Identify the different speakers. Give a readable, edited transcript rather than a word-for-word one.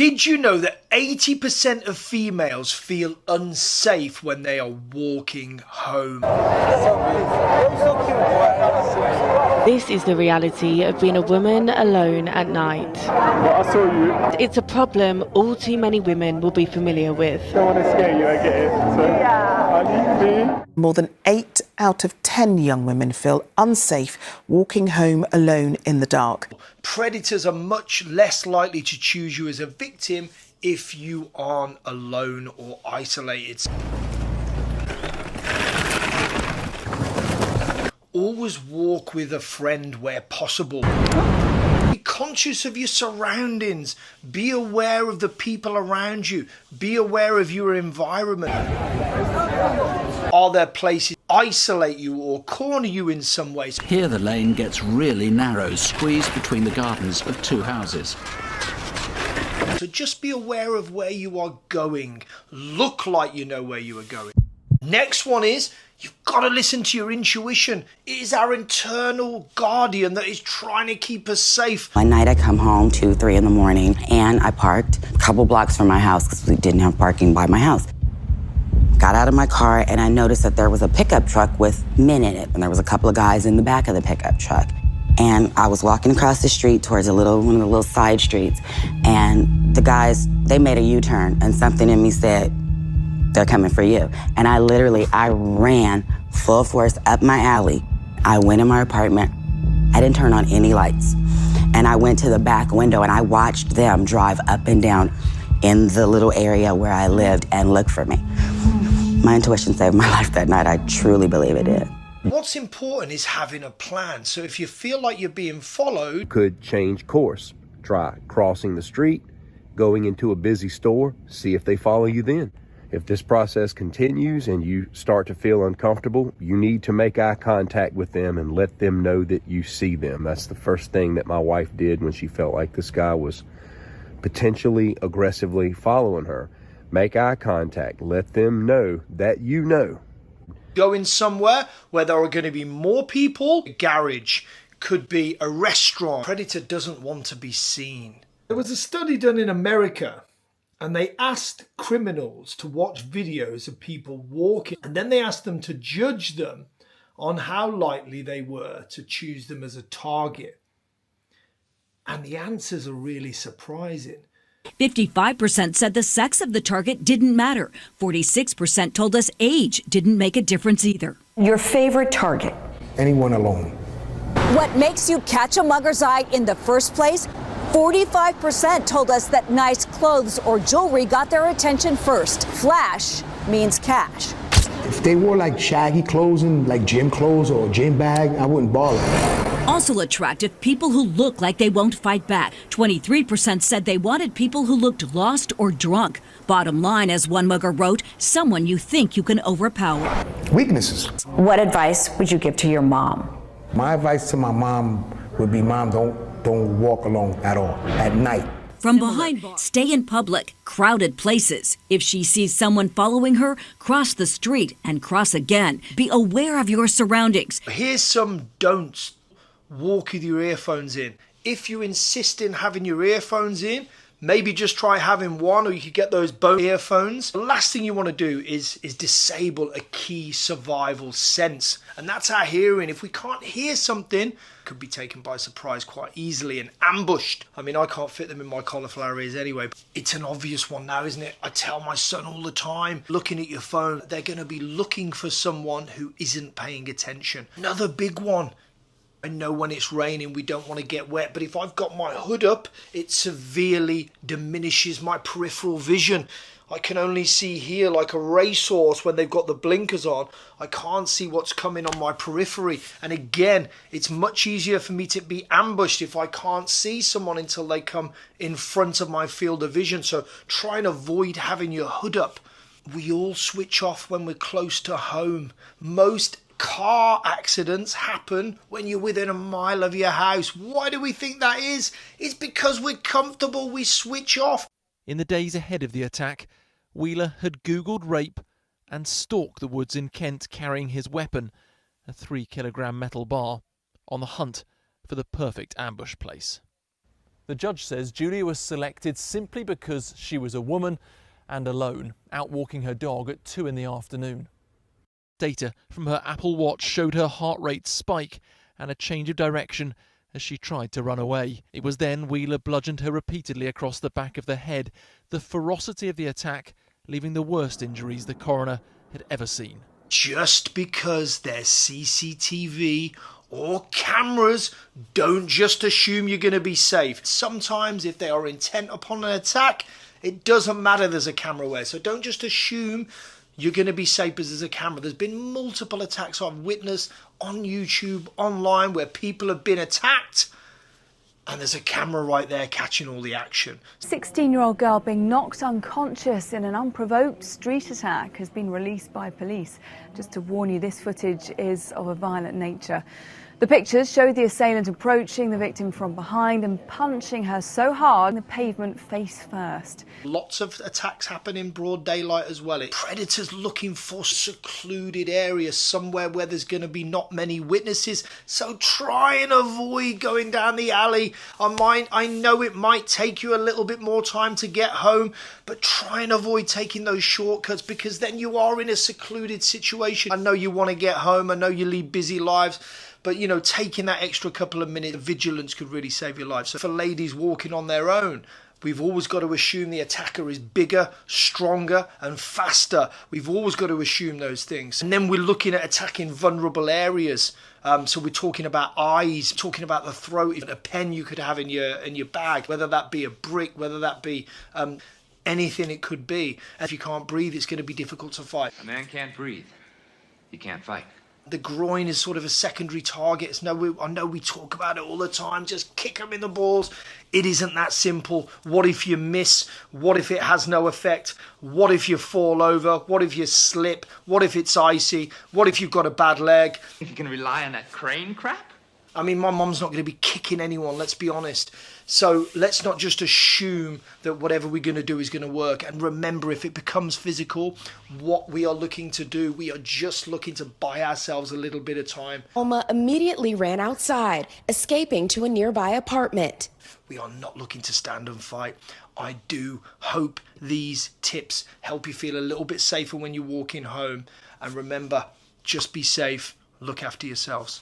Speaker 1: Did you know that 80% of females feel unsafe when they are walking home?
Speaker 2: This is the reality of being a woman alone at night.
Speaker 3: Well, I saw you.
Speaker 2: It's a problem all too many women will be familiar with.
Speaker 3: I don't want to scare you, I get it. So, I need me.
Speaker 4: More than 8 out of 10 young women feel unsafe walking home alone in the dark.
Speaker 1: Predators are much less likely to choose you as a victim if you aren't alone or isolated. Always walk with a friend where possible. Be conscious of your surroundings. Be aware of the people around you. Be aware of your environment. Are there places that isolate you or corner you in some ways?
Speaker 5: Here the lane gets really narrow, squeezed between the gardens of two houses.
Speaker 1: So just be aware of where you are going. Look like you know where you are going. Next one is, you've got to listen to your intuition. It is our internal guardian that is trying to keep us safe.
Speaker 6: One night I come home 2, 3 in the morning and I parked a couple blocks from my house because we didn't have parking by my house. Got out of my car and I noticed that there was a pickup truck with men in it, and there was a couple of guys in the back of the pickup truck. And I was walking across the street towards one of the little side streets, and the guys, they made a U-turn, and something in me said, "They're coming for you." And I ran full force up my alley. I went in my apartment. I didn't turn on any lights. And I went to the back window and I watched them drive up and down in the little area where I lived and look for me. My intuition saved my life that night. I truly believe it did.
Speaker 1: What's important is having a plan. So if you feel like you're being followed,
Speaker 7: could change course. Try crossing the street, going into a busy store, see if they follow you then. If this process continues and you start to feel uncomfortable, you need to make eye contact with them and let them know that you see them. That's the first thing that my wife did when she felt like this guy was potentially aggressively following her. Make eye contact. Let them know that you know.
Speaker 1: Going somewhere where there are going to be more people. A garage, could be a restaurant. Predator doesn't want to be seen. There was a study done in America, and they asked criminals to watch videos of people walking, and then they asked them to judge them on how likely they were to choose them as a target. And the answers are really surprising.
Speaker 8: 55% said the sex of the target didn't matter. 46% told us age didn't make a difference either.
Speaker 9: Your favorite target?
Speaker 10: Anyone alone.
Speaker 11: What makes you catch a mugger's eye in the first place? 45% told us that nice clothes or jewelry got their attention first. Flash means cash.
Speaker 10: If they wore like shaggy clothing, like gym clothes or a gym bag, I wouldn't bother.
Speaker 8: Also attractive, people who look like they won't fight back. 23% said they wanted people who looked lost or drunk. Bottom line, as one mugger wrote, someone you think you can overpower.
Speaker 10: Weaknesses.
Speaker 9: What advice would you give to your mom?
Speaker 10: My advice to my mom would be, Mom, don't walk alone at all, at night.
Speaker 8: From behind bars, stay in public, crowded places. If she sees someone following her, cross the street and cross again. Be aware of your surroundings.
Speaker 1: Here's some don'ts. Walk with your earphones in. If you insist in having your earphones in, maybe just try having one, or you could get those bone earphones. The last thing you want to do is disable a key survival sense, and that's our hearing. If we can't hear something, it could be taken by surprise quite easily and ambushed. I mean, I can't fit them in my cauliflower ears anyway. But it's an obvious one now, isn't it? I tell my son all the time, looking at your phone, they're going to be looking for someone who isn't paying attention. Another big one. I know when it's raining we don't want to get wet, but if I've got my hood up, it severely diminishes my peripheral vision. I can only see here like a racehorse when they've got the blinkers on. I can't see what's coming on my periphery. And again, it's much easier for me to be ambushed if I can't see someone until they come in front of my field of vision. So try and avoid having your hood up. We all switch off when we're close to home. Most car accidents happen when you're within a mile of your house. Why do we think that is? It's because we're comfortable, we switch off.
Speaker 12: In the days ahead of the attack, Wheeler had Googled rape and stalked the woods in Kent carrying his weapon, a 3-kilogram metal bar, on the hunt for the perfect ambush place. The judge says Julia was selected simply because she was a woman and alone, out walking her dog at 2 in the afternoon. Data from her Apple Watch showed her heart rate spike and a change of direction as she tried to run away. It was then Wheeler bludgeoned her repeatedly across the back of the head, the ferocity of the attack leaving the worst injuries the coroner had ever seen.
Speaker 1: Just because there's CCTV or cameras, don't just assume you're going to be safe. Sometimes if they are intent upon an attack, it doesn't matter there's a camera where. So don't just assume you're going to be safe because there's a camera. There's been multiple attacks I've witnessed on YouTube, online, where people have been attacked and there's a camera right there catching all the action.
Speaker 13: 16-year-old girl being knocked unconscious in an unprovoked street attack has been released by police. Just to warn you, this footage is of a violent nature. The pictures show the assailant approaching the victim from behind and punching her so hard the pavement face first.
Speaker 1: Lots of attacks happen in broad daylight as well. Predators looking for secluded areas, somewhere where there's going to be not many witnesses. So try and avoid going down the alley. I know it might take you a little bit more time to get home, but try and avoid taking those shortcuts because then you are in a secluded situation. I know you want to get home. I know you lead busy lives. But, you know, taking that extra couple of minutes of vigilance could really save your life. So for ladies walking on their own, we've always got to assume the attacker is bigger, stronger and faster. We've always got to assume those things. And then we're looking at attacking vulnerable areas. So we're talking about eyes, talking about the throat, a pen you could have in your bag, whether that be a brick, whether that be anything it could be. And if you can't breathe, it's going to be difficult to fight.
Speaker 14: A man can't breathe. You can't fight.
Speaker 1: The groin is sort of a secondary target. I know we talk about it all the time. Just kick them in the balls. It isn't that simple. What if you miss? What if it has no effect? What if you fall over? What if you slip? What if it's icy? What if you've got a bad leg?
Speaker 14: You can rely on that crane crap?
Speaker 1: I mean, my mum's not going to be kicking anyone, let's be honest. So let's not just assume that whatever we're going to do is going to work. And remember, if it becomes physical, what we are looking to do, we are just looking to buy ourselves a little bit of time.
Speaker 15: Alma immediately ran outside, escaping to a nearby apartment.
Speaker 1: We are not looking to stand and fight. I do hope these tips help you feel a little bit safer when you're walking home. And remember, just be safe. Look after yourselves.